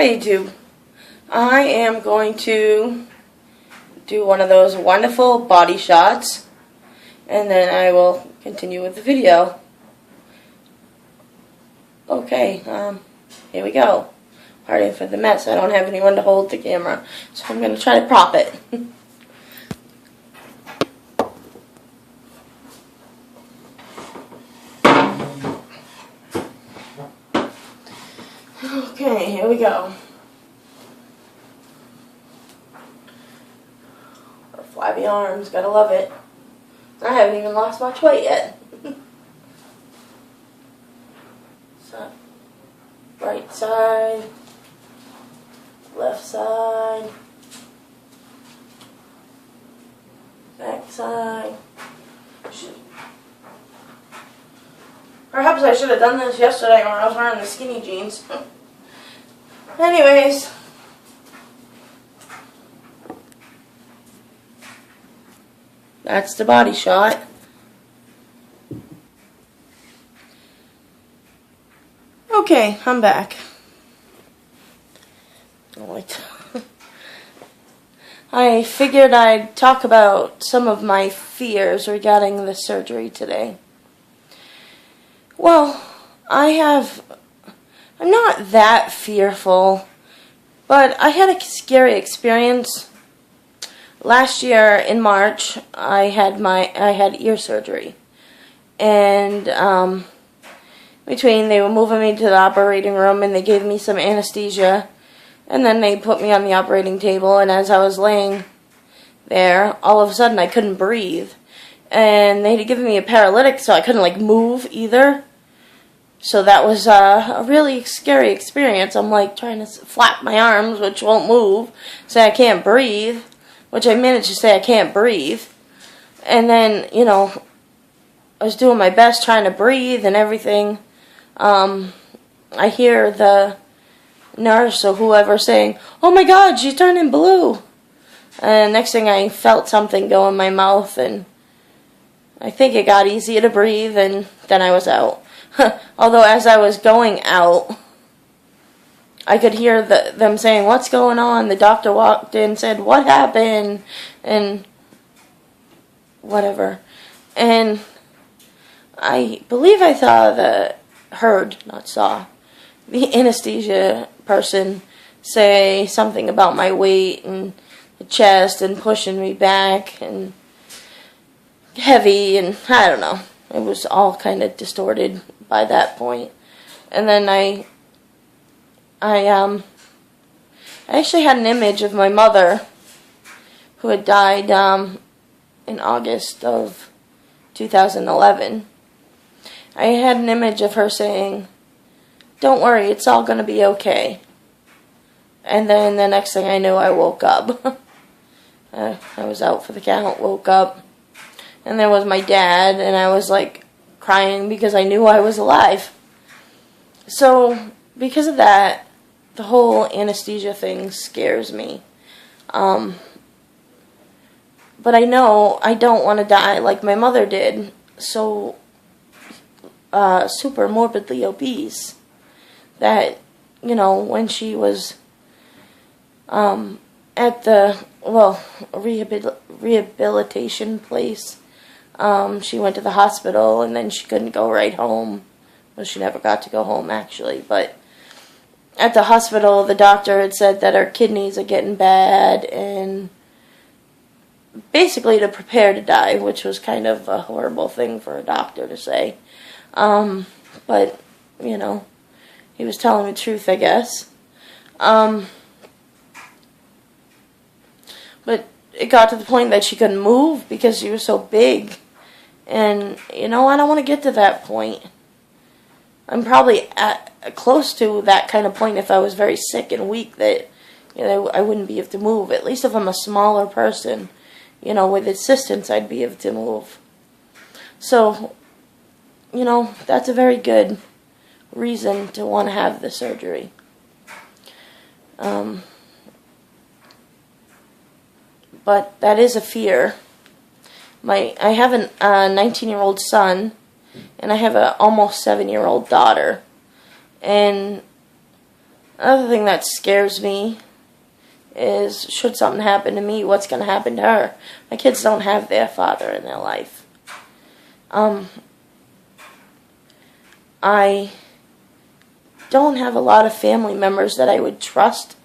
Hi YouTube. I am going to do one of those wonderful body shots and then I will continue with the video. Okay, here we go. Pardon for the mess. I don't have anyone to hold the camera, so I'm going to try to prop it. Okay, here we go. Flabby arms, gotta love it. I haven't even lost much weight yet. So, right side, left side, back side. Perhaps I should have done this yesterday when I was wearing the skinny jeans. Anyways. That's the body shot. Okay, I'm back. Alright. I figured I'd talk about some of my fears regarding the surgery today. Well, I'm not that fearful, but I had a scary experience. Last year in March, I had ear surgery, and they were moving me to the operating room, and they gave me some anesthesia, and then they put me on the operating table. And as I was laying there, all of a sudden I couldn't breathe, and they had given me a paralytic, so I couldn't move either. So that was a really scary experience. I'm trying to flap my arms, which won't move, say I can't breathe. Which I managed to say I can't breathe. And then, I was doing my best trying to breathe and everything. I hear the nurse or whoever saying, "Oh my God, she's turning blue." And next thing I felt something go in my mouth, and I think it got easier to breathe, and then I was out. Although as I was going out, I could hear them saying, "What's going on?" The doctor walked in and said, "What happened?" And whatever. And I believe I heard the anesthesia person say something about my weight and the chest and pushing me back and heavy, and I don't know. It was all kind of distorted by that point. And then I actually had an image of my mother, who had died in August of 2011. I had an image of her saying, "Don't worry, it's all going to be okay." And then the next thing I knew, I woke up. I was out for the count, woke up, and there was my dad, and I was crying because I knew I was alive. So because of that, the whole anesthesia thing scares me. But I know I don't want to die like my mother did, so super morbidly obese, that, when she was at the, rehabilitation place, she went to the hospital, and then she couldn't go right home. Well, she never got to go home, actually, but at the hospital, the doctor had said that her kidneys are getting bad, and basically to prepare to die, which was kind of a horrible thing for a doctor to say. But, he was telling the truth, I guess. But it got to the point that she couldn't move because she was so big. And, I don't want to get to that point. I'm probably close to that kind of point if I was very sick and weak, that, I wouldn't be able to move. At least if I'm a smaller person, with assistance, I'd be able to move. So, that's a very good reason to want to have the surgery. But that is a fear. I have a 19-year-old son, and I have an almost 7-year-old daughter. And Another thing that scares me is, should something happen to me, what's going to happen to her? My kids don't have their father in their life. I don't have a lot of family members that I would trust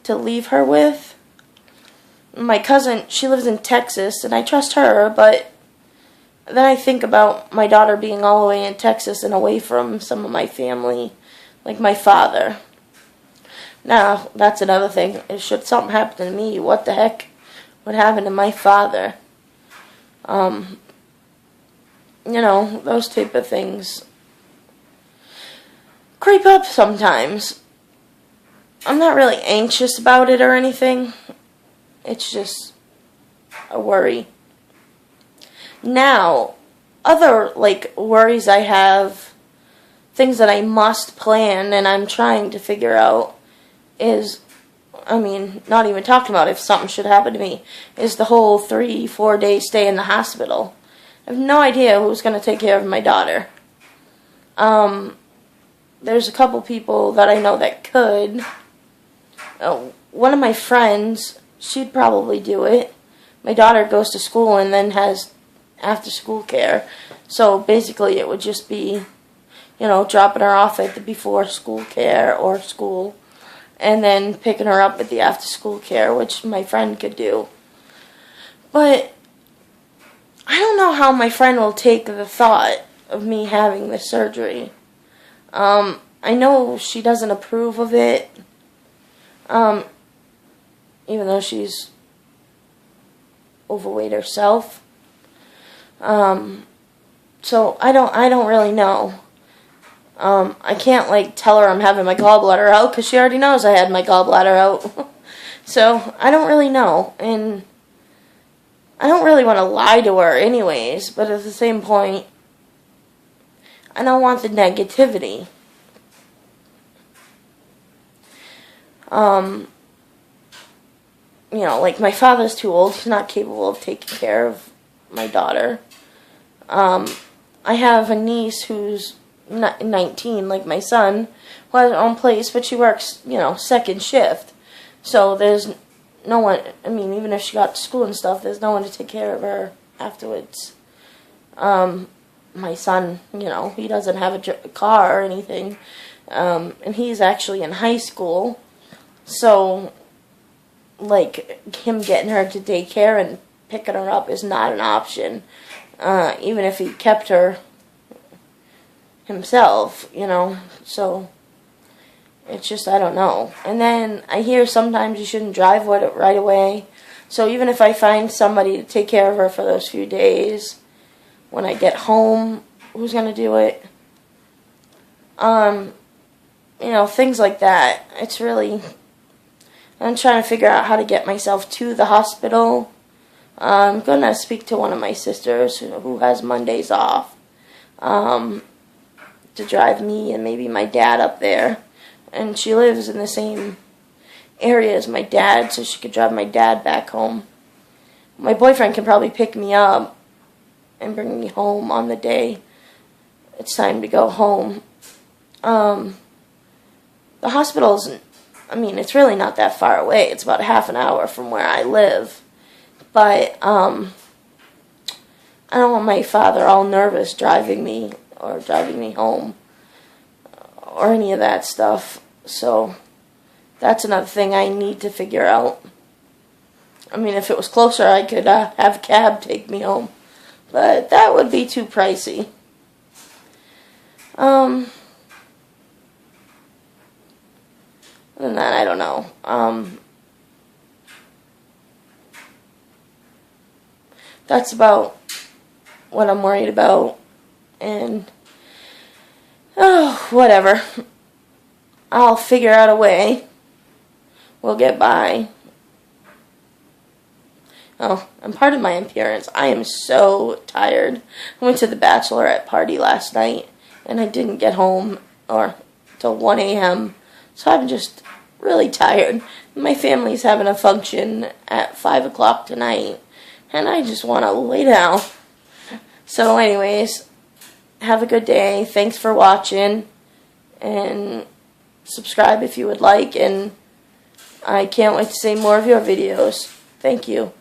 to leave her with. My cousin, she lives in Texas, and I trust her, but then I think about my daughter being all the way in Texas and away from some of my family, like my father. Now, that's another thing. Should something happen to me, what the heck would happen to my father? Those type of things creep up sometimes. I'm not really anxious about it or anything. It's just a worry. Now, other, worries I have, things that I must plan and I'm trying to figure out is, not even talking about if something should happen to me, is the whole 3-4 day stay in the hospital. I have no idea who's going to take care of my daughter. There's a couple people that I know that could. One of my friends, she'd probably do it. My daughter goes to school and then has after school care. So basically it would just be, dropping her off at the before school care or school and then picking her up at the after school care, which my friend could do. But I don't know how my friend will take the thought of me having this surgery. I know she doesn't approve of it, even though she's overweight herself. So I don't really know. I can't tell her I'm having my gallbladder out because she already knows I had my gallbladder out. So I don't really know, and I don't really want to lie to her anyways, but at the same point, I don't want the negativity. My father's too old. He's not capable of taking care of my daughter. I have a niece who's 19, like my son, who has her own place, but she works, second shift. So there's no one, even if she got to school and stuff, there's no one to take care of her afterwards. My son, he doesn't have a car or anything, and he's actually in high school, so, him getting her to daycare and picking her up is not an option, even if he kept her himself, so it's just, I don't know. And then I hear sometimes you shouldn't drive with it right away, so even if I find somebody to take care of her for those few days, when I get home, who's going to do it? Things like that. It's really, I'm trying to figure out how to get myself to the hospital. I'm going to speak to one of my sisters who has Mondays off, to drive me and maybe my dad up there. And she lives in the same area as my dad, so she could drive my dad back home. My boyfriend can probably pick me up and bring me home on the day it's time to go home. The hospital's, it's really not that far away. It's about half an hour from where I live. But, I don't want my father all nervous driving me home or any of that stuff. So that's another thing I need to figure out. If it was closer, I could have a cab take me home, but that would be too pricey. Other than that, I don't know. That's about what I'm worried about, and whatever. I'll figure out a way. We'll get by. Oh, and part of my appearance, I am so tired. I went to the bachelorette party last night, and I didn't get home till 1 a.m., so I'm just really tired. My family's having a function at 5 o'clock tonight, and I just want to lay down. So anyways, have a good day. Thanks for watching, and subscribe if you would like, and I can't wait to see more of your videos. Thank you.